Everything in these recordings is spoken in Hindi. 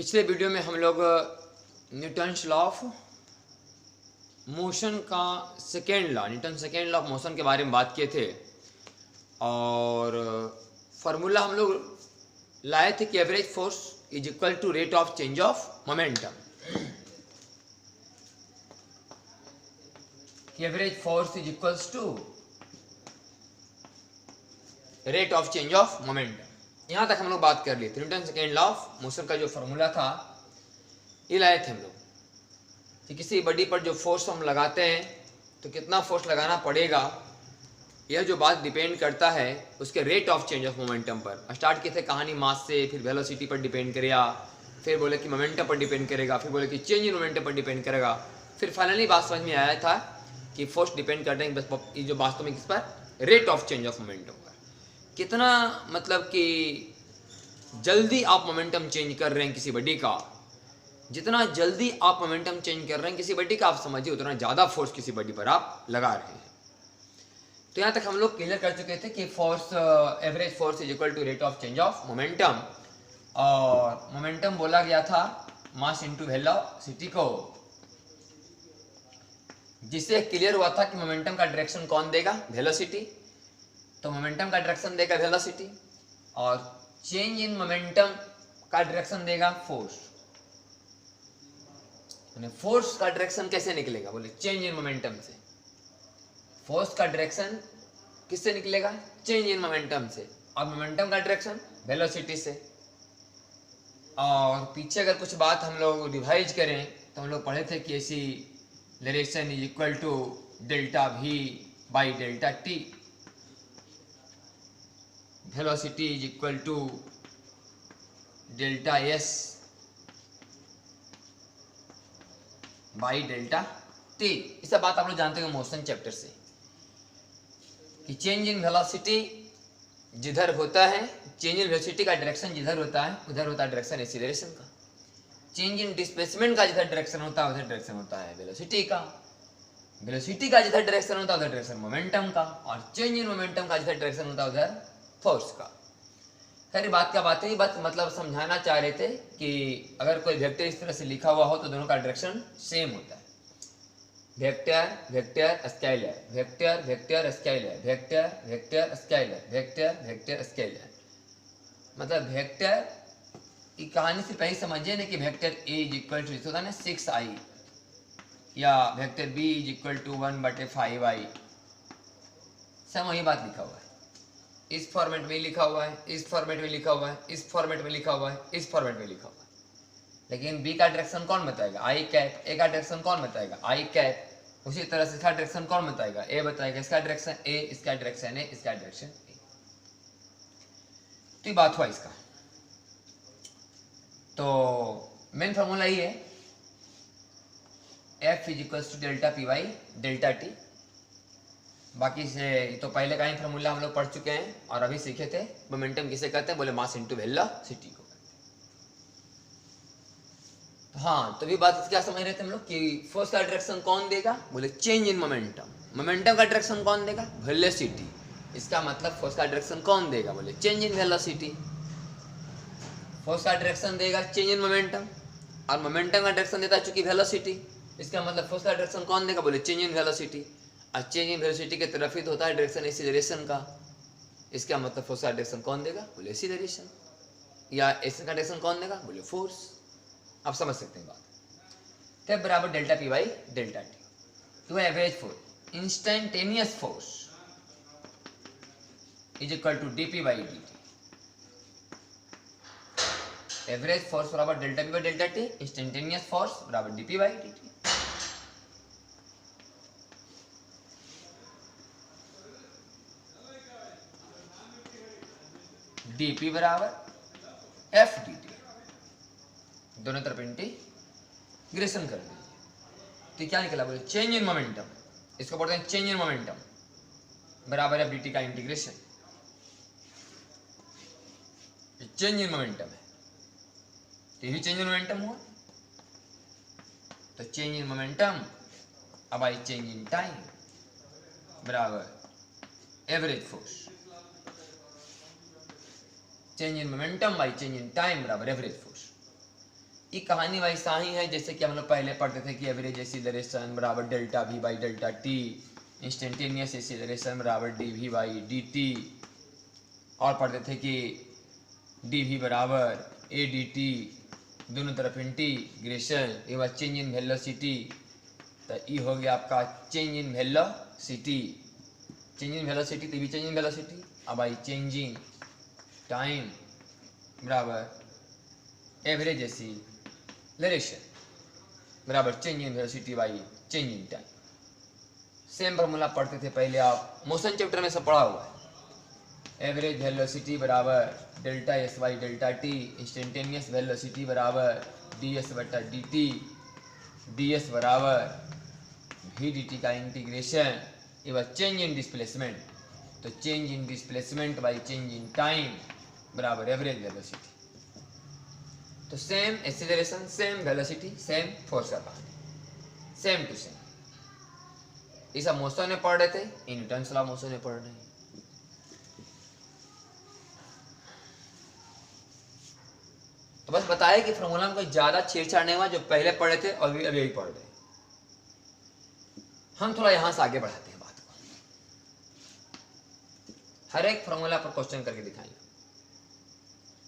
पिछले वीडियो में हम लोग न्यूटन्स लॉ ऑफ मोशन का Newton second law of motion के बारे में बात किए थे और फार्मूला हम लोग लाए थे कि average force is equal to rate of change of momentum. Average force is equals to rate of change of momentum. यहाँ तक हम लोग बात कर लिए थे। Newton second law of motion का जो फार्मूला था ये लाए थे हम लोग कि किसी बॉडी पर जो फोर्स हम लगाते हैं तो कितना फोर्स लगाना पड़ेगा, यह जो बात डिपेंड करता है उसके rate of change of momentum पर। स्टार्ट किए थे कहानी मास से, फिर वेलोसिटी पर डिपेंड करेगा, फिर बोले कि मोमेंटम पर डिपेंड करेगा, फिर बोले कि चेंज इन मोमेंटम पर डिपेंड करेगा, फिर फाइनली बात समझ में आया था कि फोर्स डिपेंड करते हैं बस ये जो वास्तव में किस पर, rate of change of momentum पर। कितना मतलब कि जल्दी आप मोमेंटम चेंज कर रहे हैं किसी बॉडी का, जितना जल्दी आप मोमेंटम चेंज कर रहे हैं किसी बॉडी का, आप समझिए उतना ज़्यादा फोर्स किसी बॉडी पर आप लगा रहे हैं। तो यहाँ तक हम लोग क्लियर कर चुके थे कि force average force is equal to rate of change of momentum, और मोमेंटम बोला गया था मास इनटू वेलोसिटी को, जिससे क्लियर हुआ था कि मोमेंटम का डायरेक्शन कौन देगा, वेलोसिटी। तो मोमेंटम का डायरेक्शन देगा वेलोसिटी और चेंज इन मोमेंटम का डायरेक्शन देगा फोर्स। फोर्स का डायरेक्शन कैसे निकलेगा, बोले चेंज इन मोमेंटम से। फोर्स का डायरेक्शन किससे निकलेगा, चेंज इन मोमेंटम से, और मोमेंटम का डायरेक्शन वेलोसिटी से। और पीछे अगर कुछ बात हम लोग रिवाइज करें तो हम लोग पढ़े थे कि ऐसी direction is equal to delta we by delta T, velocity is equal to delta S by delta T. इस बात आप लोग जानते हैं मोशन चैप्टर से कि चेंज इन वेलोसिटी जिधर होता है, चेंज इन वेलोसिटी का डायरेक्शन जिधर होता है उधर होता है डायरेक्शन एक्सीलरेशन का। चेंज इन डिस्प्लेसमेंट का जिधर डायरेक्शन होता है उधर डायरेक्शन होता है वेलोसिटी का। वेलोसिटी का जिधर डायरेक्शन होता है उधर डायरेक्शन मोमेंटम का, और चेंज इन मोमेंटम का जिधर डायरेक्शन होता है उधर फोर्स का। खैर बात क्या बात है, ये बात मतलब समझाना चाह रहे थे कि अगर कोई वेक्टर इस तरह से लिखा हुआ हो तो दोनों का डायरेक्शन सेम होता है। Vector vector scalar, vector vector scalar, vector vector scalar, vector vector scalar. मतलब वेक्टर की कहानी से पहले समझिए ना कि vector A is equal to होता है ना 6i, या vector B is equal to 1/5i। सब वही बात लिखा हुआ है, इस फॉर्मेट में लिखा हुआ है, इस फॉर्मेट में लिखा हुआ है, इस फॉर्मेट में लिखा हुआ है, इस फॉर्मेट में लिखा हुआ है। लेकिन बी का डायरेक्शन कौन बताएगा, आई कैप। ए का डायरेक्शन कौन बताएगा, आई कैप। उसी तरह से इसका डायरेक्शन कौन बताएगा, ए बताएगा। इसका डायरेक्शन ए, इसका डायरेक्शन ए, इसका डायरेक्शन ए। तो ये बात हुआ इसका। तो मेन फॉर्मूला ये है F is equals to delta P by delta T. बाकी से तो पहले का ही फार्मूला हम लोग पढ़ चुके हैं और अभी सीखे थे। मोमेंटम किसे कहते हैं, बोले मास इनटू वेलोसिटी को। तो हाँ, तो भी बात क्या समझ रहे थे हम लोग कि फोर्स का डायरेक्शन कौन देगा, बोले चेंज इन मोमेंटम। मोमेंटम का डायरेक्शन कौन देगा, वेलोसिटी। इसका मतलब फोर्स का डायरेक्शन कौन देगा, बोले चेंज इन वेलोसिटी। फोर्स का डायरेक्शन देगा चेंज इन मोमेंटम, और मोमेंटम का डायरेक्शन देता है चूंकि वेलोसिटी। इसका मतलब फोर्स का डायरेक्शन कौन देगा, बोले चेंज इन वेलोसिटी। और चेंज इन वेलोसिटी के तरफ ही तो होता है डायरेक्शन एक्सीलरेशन का। इसका मतलब फोर्स का डायरेक्शन कौन देगा, बोले एक्सीलरेशन। या एक्शन का डायरेक्शन कौन देगा, बोले फोर्स। आप समझ सकते हैं बात। तब बराबर delta P by delta t. तो average force, instantaneous force is equal to dp by D t. Average force बराबर delta P by delta t, instantaneous force बराबर dp by D t. dp बराबर एफ डी टी, दोनों तरफ इंटीग्रेशन कर दीजिए। तो क्या निकला, बोले चेंज इन मोमेंटम। इसको पढ़ते हैं चेंज इन मोमेंटम बराबर एफ डी टी का इंटीग्रेशन। चेंज इन मोमेंटम है, तो ये भी चेंज इन मोमेंटम हुआ। तो चेंज इन मोमेंटम अब आई चेंज इन टाइम बराबर average force. Change in momentum by change in time बराबर एवरेज फोर्स। ये कहानी वैसा ही है जैसे कि हम लोग पहले पढ़ते थे कि एवरेज एक्सीलरेशन बराबर delta we by delta t, instantaneous acceleration बराबर d v by D t, और पढ़ते थे कि डी वी बराबर ए डी टी, दोनों तरफ इंटीग्रेशन, ये बात चेंज इन वेलोसिटी। तो ये हो गया आपका change in velocity, change in velocity, तो भी चेंज इन वेलोसिटी। अब आई चेंज इन टाइम बराबर एवरेज एक्सीलरेशन बराबर change in velocity by change in time. Same formula पढ़ते थे पहले, आप मोशन चैप्टर में सब पढ़ा हुआ है। एवरेज वेलोसिटी बराबर delta S by delta t, instantaneous velocity बराबर डी एस बटा डी टी, डी एस बराबर वी डी टी का इंटीग्रेशन, ये बात चेंज इन डिस्प्लेसमेंट, तो change in displacement by change in time बराबर एवरेज वेलोसिटी। तो same acceleration, same velocity, same force का कहानी, सेम टू सेम। ये सब मोशन में पढ़ रहे थे, इन न्यूटन्स लॉ मोशन में पढ़ रहे हैं। तो बस बताया कि फॉर्मूला में कोई ज्यादा छेड़छाड़ नहीं हुआ, जो पहले पढ़े थे और अभी यही पढ़ रहे हैं। हम थोड़ा यहां से आगे बढ़ाते हैं बात को, हर एक फॉर्मूला पर क्वेश्चन करके दिखाएंगे।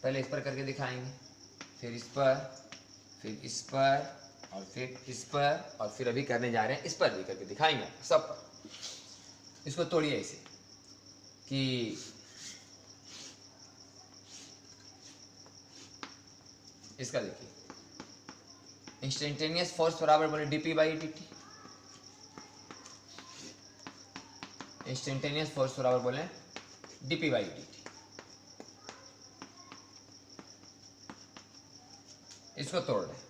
पहले इस पर करके दिखाएंगे, फिर इस पर, फिर इस पर, और फिर इस पर, और फिर अभी करने जा रहे हैं इस पर भी करके दिखाएंगे सब पर। इसको तोड़िए ऐसे कि इसका देखिए, इंस्टेंटेनियस फोर्स बराबर बोले DP by D T, instantaneous force बराबर बोले डीपी बाई डी टी। इसको तोड़ रहे,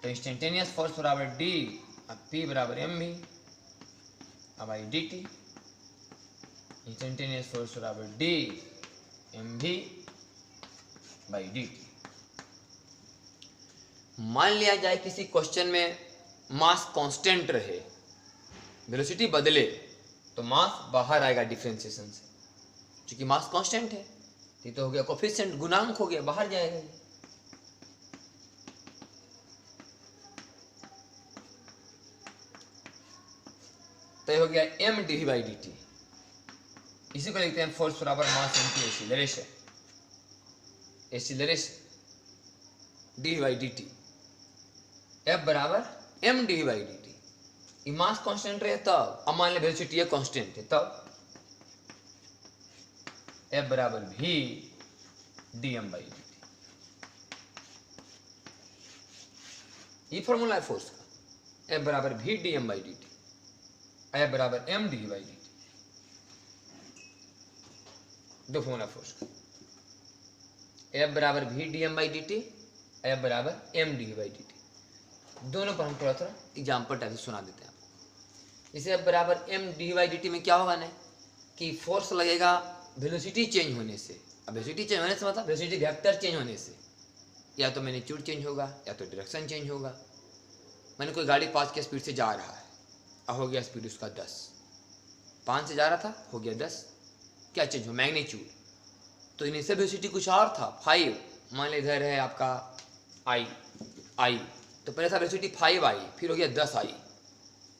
तो इंस्टेंटेनियस फोर्स बराबर डी, अब पी बराबर एम भी, अब आई डी टी, इंस्टेंटेनियस फोर्स बराबर डी एम भी बाई डी टी। मान लिया जाए किसी क्वेश्चन में मास कांस्टेंट रहे, वेलोसिटी बदले, तो मास बाहर आएगा डिफरेंशिएशन से, क्योंकि मास कांस्टेंट है। ये तो हो गया कोफिशिएंट, गुणांक हो गया, बाहर जाएगा। तो ये हो गया m D by D t. इसी को लिखते हैं फोर्स बराबर mass into acceleration, acceleration d by D t, F बराबर M D by D t. ये मास कांस्टेंट रहे तब, अब मान ले वेलोसिटी कांस्टेंट है तब एफ बराबर v d M by D t. ये फॉर्मूला है फोर्स का, एफ बराबर v d M by D t, F बराबर M D by D t. दो फॉर्मूला फोर्स का, एफ बराबर v d M by D t, F बराबर M D by D t. दोनों पर हम थोड़ा थोड़ा एग्जाम्पल टाइप से सुना देते हैं आपको। इसे एफ बराबर M D by D T में क्या होगा ना, कि फोर्स लगेगा वेलोसिटी चेंज होने से। अब वेलोसिटी चेंज होने से मतलब वेलोसिटी वेक्टर चेंज होने से, या तो मैग्नीट्यूड चेंज होगा या तो डायरेक्शन चेंज होगा। मैंने कोई गाड़ी 5 की स्पीड से जा रहा है, अब हो गया स्पीड उसका 10, 5 से जा रहा था हो गया 10, क्या चेंज हो, मैग्नीट्यूड। तो इनिशियल वेलोसिटी कुछ और था 5, मान लीजिए इधर है आपका आई, तो पहले था वेलोसिटी 5 आई, फिर हो गया 10 आई,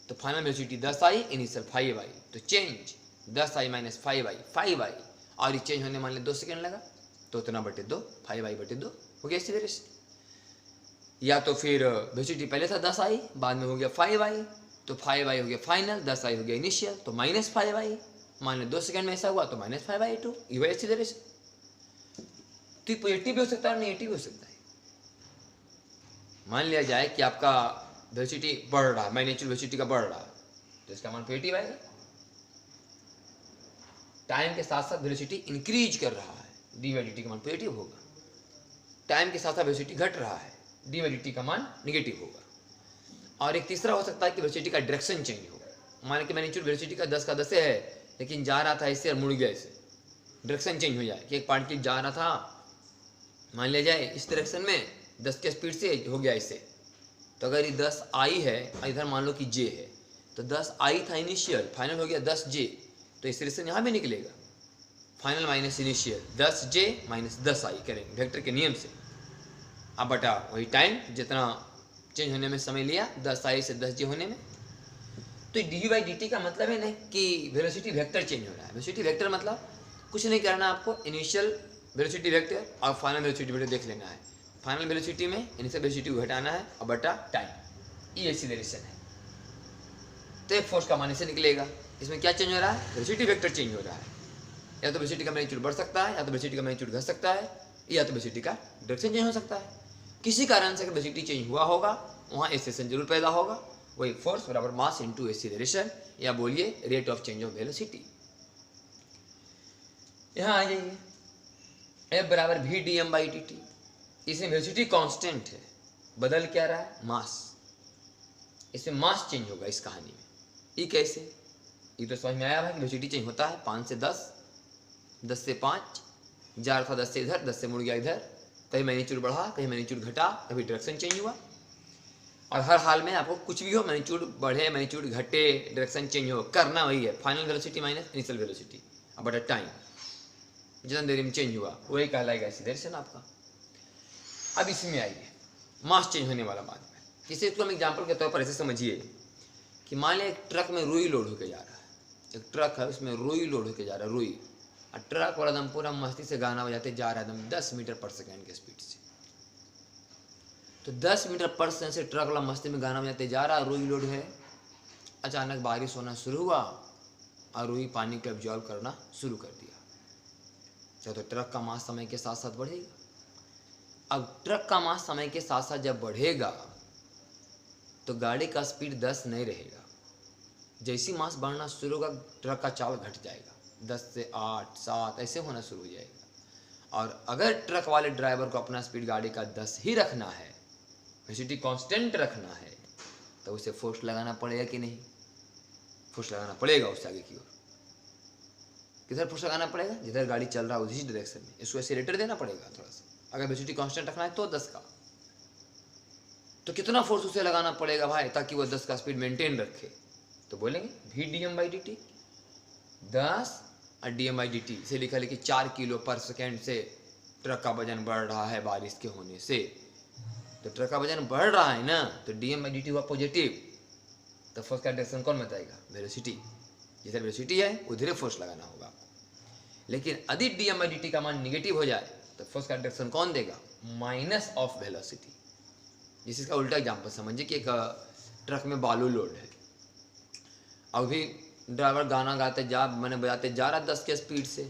तो फाइनल वेलोसिटी 10 आई, इनिशियल 5 आई, तो चेंज 10 आई माइनस 5 आई, 5 आई, और ये चेंज होने मान ली 2 सेकेंड लगा, तो उतना बटे 2, 5 आई बटे 2 हो गया एक्सीलरेशन। या तो फिर वेलोसिटी पहले था 10 आई, बाद में हो गया 5 आई, तो 5 आई हो गया फाइनल, 10 आई हो गया इनिशियल, तो माइनस 5 आई, मान ली 2 सेकेंड में ऐसा हुआ तो माइनस 5 आई टू, ये हुआ एक्सीलरेशन। तो पॉजिटिव भी हो सकता है और नेगेटिव हो सकता है। मान लिया जाए कि आपका वेलोसिटी बढ़ रहा है, मैग्नीट्यूड वेलोसिटी का बढ़ रहा है, तो इसका मान पॉजिटिव आएगा। टाइम के साथ साथ वेलोसिटी इंक्रीज कर रहा है, डी बाई डी टी का मान पॉजिटिव होगा। टाइम के साथ साथ वेलोसिटी घट रहा है, डी बाई डी टी का मान निगेटिव होगा। और एक तीसरा हो सकता है कि वेलोसिटी का डायरेक्शन चेंज होगा। मान के मैग्नीट्यूड वेलोसिटी का 10 का 10 है, लेकिन जा रहा था इससे और मुड़ गया इससे, डायरेक्शन चेंज हो जाए कि एक पार्टिकल जा रहा था मान लिया जाए इस डायरेक्शन में 10 के स्पीड से, हो गया इससे। तो अगर ये 10 आई है, इधर मान लो कि जे है, तो 10 आई था इनिशियल, फाइनल हो गया 10 जे, तो इस डायरेक्शन यहाँ भी निकलेगा, फाइनल माइनस इनिशियल 10 जे माइनस 10 आई करेंगे वेक्टर के नियम से, अब बटा वही टाइम जितना चेंज होने में समय लिया 10i से 10j होने में। तो डी बाई डी टी का मतलब है ना कि वेलोसिटी वेक्टर चेंज हो रहा है। वेलोसिटी वेक्टर मतलब कुछ नहीं करना, आपको इनिशियल वेलोसिटी वेक्टर और फाइनल वेलोसिटी वेक्टर देख लेना है। फाइनल वेलोसिटी में इनिशियल वेलोसिटी को घटाना है और बटा टाइम, ये एक्सीलरेशन है। तो एक फोर्स का मान से निकलेगा। इसमें क्या चेंज हो रहा है? वेलोसिटी वेक्टर चेंज हो रहा है। या तो वेलोसिटी का मैग्नीट्यूड बढ़ सकता है, या तो वेलोसिटी का मैग्नीट्यूड घट सकता है, या तो वेलोसिटी का डायरेक्शन चेंज हो सकता है। किसी कारण से अगर वेलोसिटी चेंज हुआ होगा वहाँ एक्सेलेरेशन जरूर पैदा होगा। वही फोर्स बराबर मास इनटू एक्सीलरेशन, या बोलिए rate of change of velocity. यहाँ आ जाइए, F बराबर V D M by D T. इसमें वेलोसिटी कांस्टेंट है, बदल क्या रहा है? मास। इसमें मास चेंज होगा इस कहानी में। ये कैसे? ये तो समझ में आया भाई, वेलोसिटी चेंज होता है 5 से 10, 10 से 5, जा रहा था 10 से इधर, 10 से मुड़ गया इधर। कहीं मैग्नीट्यूड बढ़ा, कहीं मैग्नीट्यूड घटा, कभी डायरेक्शन चेंज हुआ। और हर हाल में आपको कुछ भी हो, मैग्नीट्यूड बढ़े, मैग्नीट्यूड घटे, डायरेक्शन चेंज हो, करना वही है, final velocity minus initial velocity अब बटा टाइम। जितना देरी में चेंज हुआ वही कहलाएगा एक्सीलरेशन आपका। अब इसमें आइए मास चेंज होने वाला बाद में। जैसे इसको हम एग्जाम्पल के तौर पर ऐसे समझिए कि मान लिया एक ट्रक में रुई लोड होकर जा रहा है। एक ट्रक है, उसमें रुई लोड होकर जा रहा है, रुई। और ट्रक वाला एकदम पूरा मस्ती से गाना बजाते जा रहा है एकदम 10 मीटर पर सेकेंड के स्पीड से। तो 10 मीटर पर सेकेंड से ट्रक वाला मस्ती में गाना बजाते जा रहा, रुई लोड है। अचानक बारिश होना शुरू हुआ और रुई पानी को एब्जॉर्ब करना शुरू कर दिया। तो ट्रक का मास समय के साथ साथ बढ़ेगा। अब ट्रक का मास समय के साथ साथ जब बढ़ेगा तो गाड़ी का स्पीड 10 नहीं रहेगा। जैसी मास बढ़ना शुरू होगा ट्रक का चाल घट जाएगा, 10 से 8, 7 ऐसे होना शुरू हो जाएगा। और अगर ट्रक वाले ड्राइवर को अपना स्पीड गाड़ी का 10 ही रखना है, वेलोसिटी कांस्टेंट रखना है, तो उसे फोर्स लगाना पड़ेगा कि नहीं? फोर्स लगाना पड़ेगा उससे आगे की ओर। किधर फोर्स लगाना पड़ेगा? जिधर गाड़ी चल रहा है उसी डायरेक्शन में। इसको एक्सीलरेटर देना पड़ेगा थोड़ा सा। अगर वेलोसिटी कांस्टेंट रखना है तो 10 का, तो कितना फोर्स उसे लगाना पड़ेगा भाई ताकि वो 10 का स्पीड मेंटेन रखे? तो बोलेंगे V D M by D T, 10 और D M by D T से लिखा कि 4 किलो पर सेकेंड से ट्रक का वजन बढ़ रहा है बारिश के होने से। तो ट्रक का वजन बढ़ रहा है ना, तो D M by D T हुआ पॉजिटिव। तो फोर्स का डायरेक्शन कौन बताएगा? वेलोसिटी। जिधर वेलोसिटी है उधर फोर्स लगाना होगा आपको। लेकिन यदि D M by D T का मान निगेटिव हो जाए तो फोर्स का डायरेक्शन कौन देगा? Minus of velocity. जिस इसका उल्टा एग्जाम्पल समझिए कि एक ट्रक में बालू लोड है। अभी ड्राइवर गाना गाते मैंने बजाते जा रहा 10 के स्पीड से।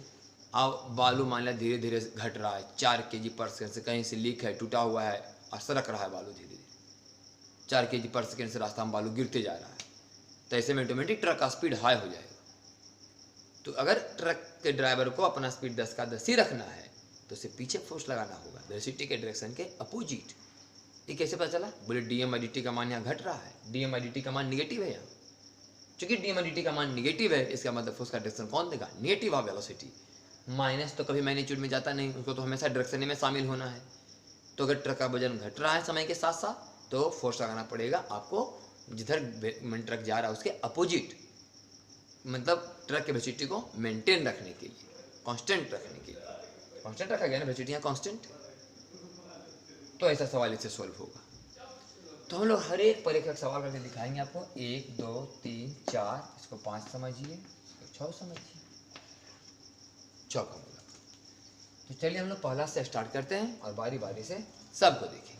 अब बालू मान लिया धीरे धीरे घट रहा है, 4 kg पर सेकेंड से, कहीं से लीक है, टूटा हुआ है और सरक रहा है बालू धीरे धीरे। 4 kg पर सेकेंड से रास्ता में बालू गिरते जा रहा है। तो ऐसे में ऑटोमेटिक ट्रक का स्पीड हाई हो जाएगा। तो अगर ट्रक के ड्राइवर को अपना स्पीड 10 का 10 ही रखना है तो उसे पीछे फोर्स लगाना होगा वेलोसिटी के डायरेक्शन के अपोजिट। ये कैसे पता चला? बोले D M by D T का मान यहाँ घट रहा है, D M by D T का मान निगेटिव है यहाँ। चूंकि D M by D T का मान निगेटिव है, इसका मतलब फोर्स का डायरेक्शन कौन देगा? Negative of velocity. माइनस तो कभी मैग्नीट्यूड में जाता नहीं, उसको तो हमेशा डायरेक्शन में शामिल होना है। तो अगर ट्रक का वजन घट रहा है समय के साथ साथ तो फोर्स लगाना पड़ेगा आपको जिधर ट्रक जा रहा है उसके अपोजिट। मतलब ट्रक के वेलोसिटी को मेंटेन रखने के लिए, कांस्टेंट रखने के लिए। कांस्टेंट रखा गया ना वेलोसिटी यहाँ कांस्टेंट। तो ऐसा सवाल इससे सॉल्व होगा। तो हम लोग हर एक पर एक सवाल करके दिखाएंगे आपको। 1 2 3 4, इसको 5 समझिए, इसको 6 समझिए, 6 का बोला। तो चलिए हम लोग पहला से स्टार्ट करते हैं और बारी बारी से सबको देखेंगे।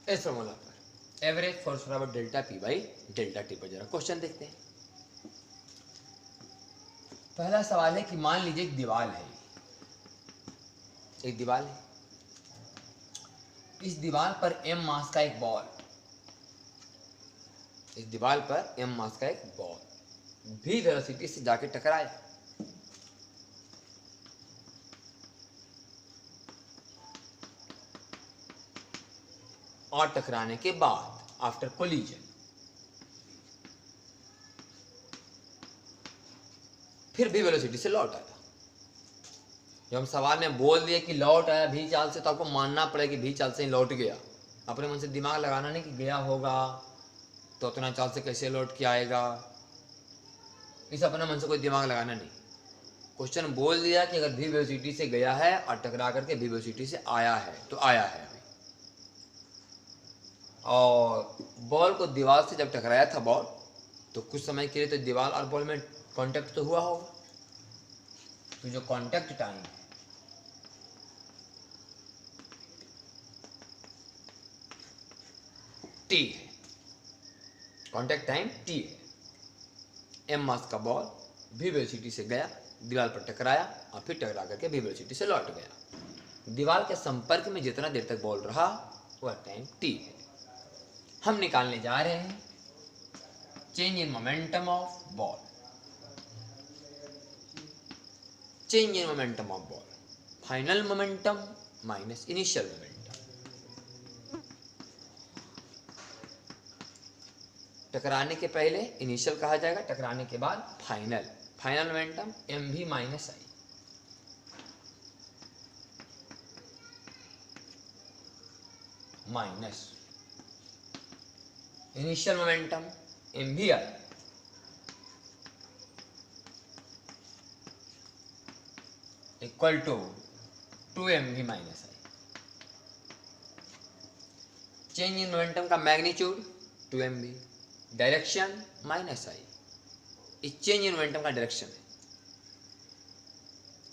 इस फॉर्मूला पर एवरेज फोर्स बराबर delta P by delta T पर जरा क्वेश्चन देखते हैं। पहला सवाल है कि मान लीजिए एक दीवार है, एक दीवार है, इस दीवार पर m मास का एक बॉल, इस दीवार पर m मास का एक बॉल भी वेलोसिटी से जाके टकराया। और टकराने के बाद आफ्टर कोलिजन फिर भी वेलोसिटी से लौट आया। जब हम सवाल में बोल दिए कि लौट आया भी चाल से, तो आपको मानना पड़ेगा कि भी चाल से ही लौट गया। अपने मन से दिमाग लगाना नहीं कि गया होगा तो उतना चाल से कैसे लौट के आएगा, इस अपने मन से कोई दिमाग लगाना नहीं। क्वेश्चन बोल दिया कि अगर भी वेलोसिटी से गया है और टकरा करके भी वेलोसिटी से आया है तो आया है अभी। और बॉल को दीवार से जब टकराया था बॉल, तो कुछ समय के लिए तो दीवार और बॉल में कांटेक्ट तो हुआ होगा। तो जो कांटेक्ट टाइम है टी है, कांटेक्ट टाइम टी है। एम मास का बॉल भी वेलोसिटी से गया, दीवार पर टकराया और फिर टकरा करके भी वेलोसिटी से लौट गया। दीवार के संपर्क में जितना देर तक बॉल रहा वह टाइम टी है। हम निकालने जा रहे हैं change in momentum of ball. Change in momentum of ball, final momentum minus initial momentum. टकराने के पहले इनिशियल कहा जाएगा, टकराने के बाद फाइनल। फाइनल मोमेंटम एम भी माइनस आई, माइनस इनिशियल मोमेंटम एम भी आई, इक्वल टू 2m भी minus I. Change in momentum का मैग्नीट्यूड 2m भी, डायरेक्शन माइनस आई। इस चेंज इन मोमेंटम का डायरेक्शन है,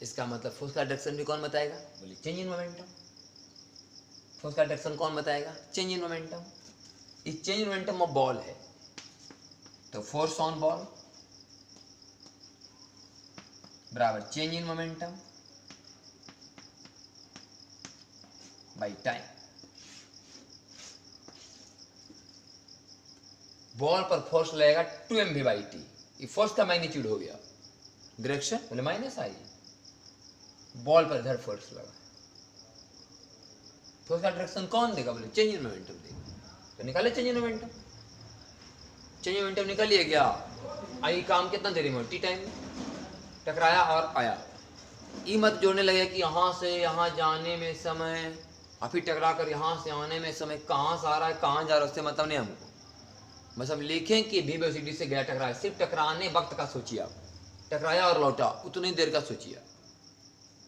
इसका मतलब फोर्स का डायरेक्शन भी कौन बताएगा? बोले चेंज इन मोमेंटम। फोर्स का डायरेक्शन कौन बताएगा? Change in momentum. इस change in momentum of ball है, तो फोर्स ऑन बॉल बराबर change in momentum by time. Ball पर फोर्स लगेगा 2mv बाई टी, ये फोर्स का मैग्नीट्यूड हो गया। डायरेक्शन बोले माइनस आई, बॉल पर इधर फोर्स लगा, फोर्स का डायरेक्शन कौन देगा? बोले चेंज इन मोमेंटम देगा। तो निकाले change in momentum, change in momentum निकालिए गया। आई काम कितना देरी में? टी टाइम में टकराया और आया। ये मत जोड़ने लगे कि यहाँ से यहाँ जाने में समय और फिर टकरा कर यहाँ से आने में समय, कहाँ से आ रहा है कहाँ जा रहा है उससे मतलब नहीं हमको। बस हम लिखें कि भी वेलोसिटी से गया टकराया, सिर्फ टकराने वक्त का सोचिए आप, टकराया और लौटा उतनी देर का सोचिए।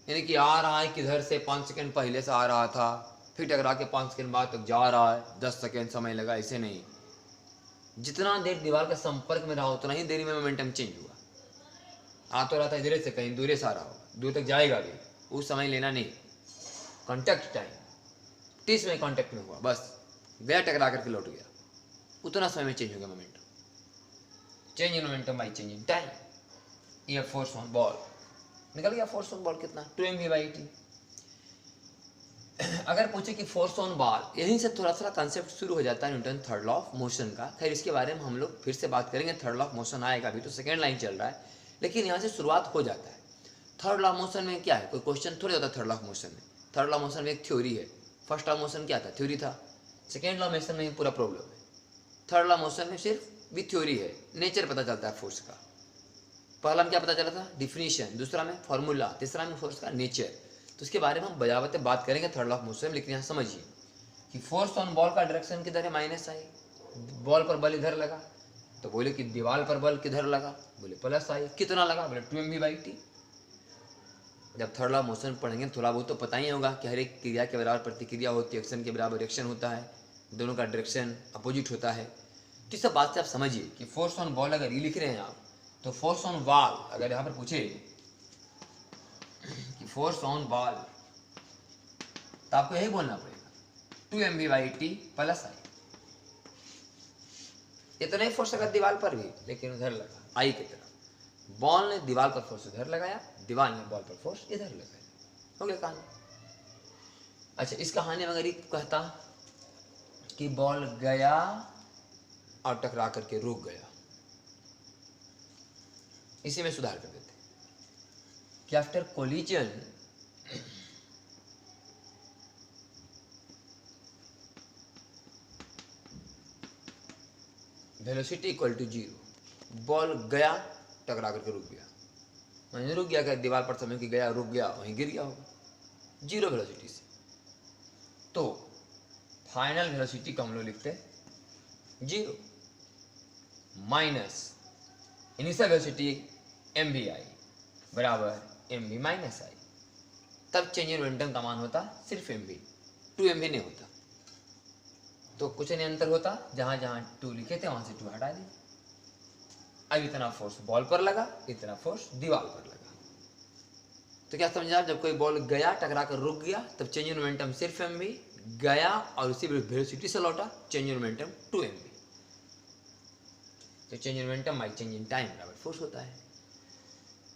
यानी कि आ रहा है किधर से 5 सेकंड पहले से आ रहा था, फिर टकरा के 5 सेकंड बाद तक जा रहा है, 10 सेकंड समय लगा, ऐसे नहीं। जितना देर दीवार के संपर्क में रहा उतना ही देरी में मोमेंटम चेंज हुआ। आ तो रहा था इधर से कहीं दूर से आ रहा होगा, दूर तक जाएगा भी, उस समय लेना नहीं। कॉन्टैक्ट टाइम 30 में कॉन्टैक्ट में हुआ, बस गया टकरा करके लौट गया, उतना समय में चेंज हो गया momentum. Change in momentum by change in time. ये फोर्स ऑन बॉल निकल गया। फोर्स ऑन बॉल कितना? 2mv by T. अगर पूछे कि फोर्स ऑन बॉल, यहीं से थोड़ा सा कंसेप्ट शुरू हो जाता है Newton third law of motion का। खैर इसके बारे में हम लोग फिर से बात करेंगे, थर्ड लॉ ऑफ मोशन आएगा, अभी तो सेकेंड लाइन चल रहा है, लेकिन यहाँ से शुरुआत हो जाता है। थर्ड लॉ ऑफ मोशन में क्या है? कोई क्वेश्चन थोड़ी होता है थर्ड लॉ ऑफ मोशन में। थर्ड लॉ ऑफ मोशन में एक थ्योरी है। फर्स्ट लॉ ऑफ मोशन क्या था? थ्योरी था। सेकेंड लॉ ऑफ मोशन में पूरा प्रॉब्लम है। थर्ड लॉ ऑफ मोशन में सिर्फ भी थ्योरी है, नेचर पता चलता है फोर्स का। पहला में क्या पता चला था? डिफिनीशन, दूसरा में फॉर्मूला, तीसरा में फोर्स का नेचर। तो उसके बारे में हम बजावते बात करेंगे थर्ड लॉ ऑफ मोशन में। लेकिन यहाँ समझिए कि फोर्स ऑन बॉल का डायरेक्शन किधर है? माइनस आई। बॉल पर बल इधर लगा, तो बोले कि दीवार पर बल किधर लगा? बोले प्लस आई। कितना लगा? बोले 2mv बाई टी। जब थर्ड लॉ ऑफ मोशन पढ़ेंगे थोड़ा बहुत तो पता ही होगा कि हर एक क्रिया के बराबर प्रतिक्रिया होती है, एक्शन के बराबर रिएक्शन होता है, दोनों का डायरेक्शन अपोजिट होता है। तो इस सब बात से आप समझिए कि फोर्स ऑन बॉल अगर ये लिख रहे हैं आप, तो फोर्स ऑन बॉल अगर यहाँ पर पूछे कि फोर्स ऑन बॉल, तो आपको यही बोलना पड़ेगा 2mv बाई टी प्लस आई। इतना ही फोर्स अगर दीवार पर भी, लेकिन उधर लगा आई की तरफ। बॉल ने दीवार पर फोर्स उधर लगाया, दीवार ने बॉल पर फोर्स इधर लगाया, हो गया कहानी। अच्छा, इस कहानी में अगर ये कहता कि बॉल गया और टकरा करके रुक गया, इसी में सुधार कर देते कि after collision velocity equal to 0, ball गया टकरा करके रुक गया, वहीं रुक गया, क्या दीवार पर समय की गया, रुक गया, वहीं गिर गया होगा जीरो वेलोसिटी से। तो फाइनल वेलोसिटी को हम लोग लिखते हैं zero minus initial velocity m v i बराबर एम वी माइनस आई। तब चेंज इन मोमेंटम का मान होता सिर्फ एम वी, 2mv नहीं होता। तो कुछ नहीं अंतर होता, जहां जहां 2 लिखे थे वहां से 2 हटा दी। अब इतना फोर्स बॉल पर लगा, इतना फोर्स दीवार पर लगा। तो क्या समझा, जब कोई बॉल गया टकरा कर रुक गया तब चेंज इन मोमेंटम सिर्फ mv, गया और उसी वेलोसिटी से लौटा चेंज इन मोमेंटम 2mv। तो change in momentum by change in time बराबर फोर्स होता है।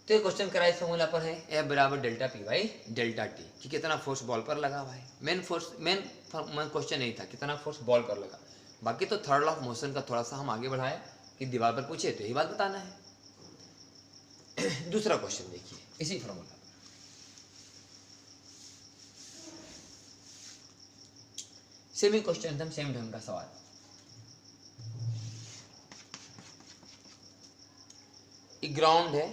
तो ये क्वेश्चन करा इस फॉर्मूला पर है F बराबर delta P by delta T, कि कितना फोर्स बॉल पर लगा हुआ है। मेन क्वेश्चन नहीं था कितना फोर्स बॉल पर लगा, बाकी तो थर्ड लॉ ऑफ मोशन का थोड़ा सा हम आगे बढ़ाए कि दीवार पर पूछे तो यही बात बताना है। दूसरा क्वेश्चन देखिए इसी फॉर्मूला पर, सेम क्वेश्चन एकदम सेम ढंग का सवाल। ग्राउंड है,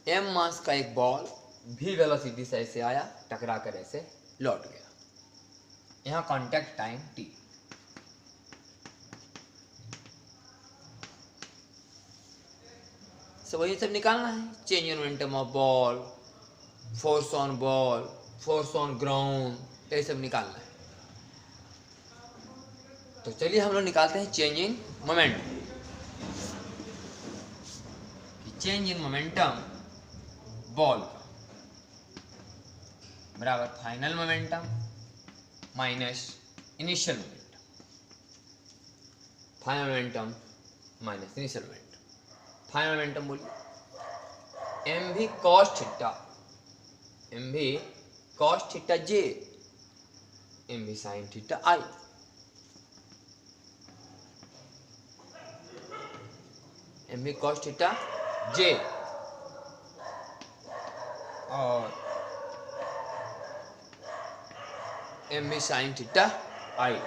m मास का एक बॉल v वेलोसिटी से ऐसे आया, टकरा कर ऐसे लौट गया। यहाँ कांटेक्ट टाइम t। सब वही सब निकालना है, change in momentum of ball, force on ball, force on ground, ये सब निकालना है। तो चलिए हम लोग निकालते हैं change in momentum. Change in momentum ball का बराबर final momentum minus initial momentum, final momentum minus initial momentum. Final momentum बोलिए एम भी कॉस थीटा, एम भी कॉस थीटा जे, एम भी साइन थीटा आई। एम भी कॉस थीटा जे और एम भी साइन थीटा आई।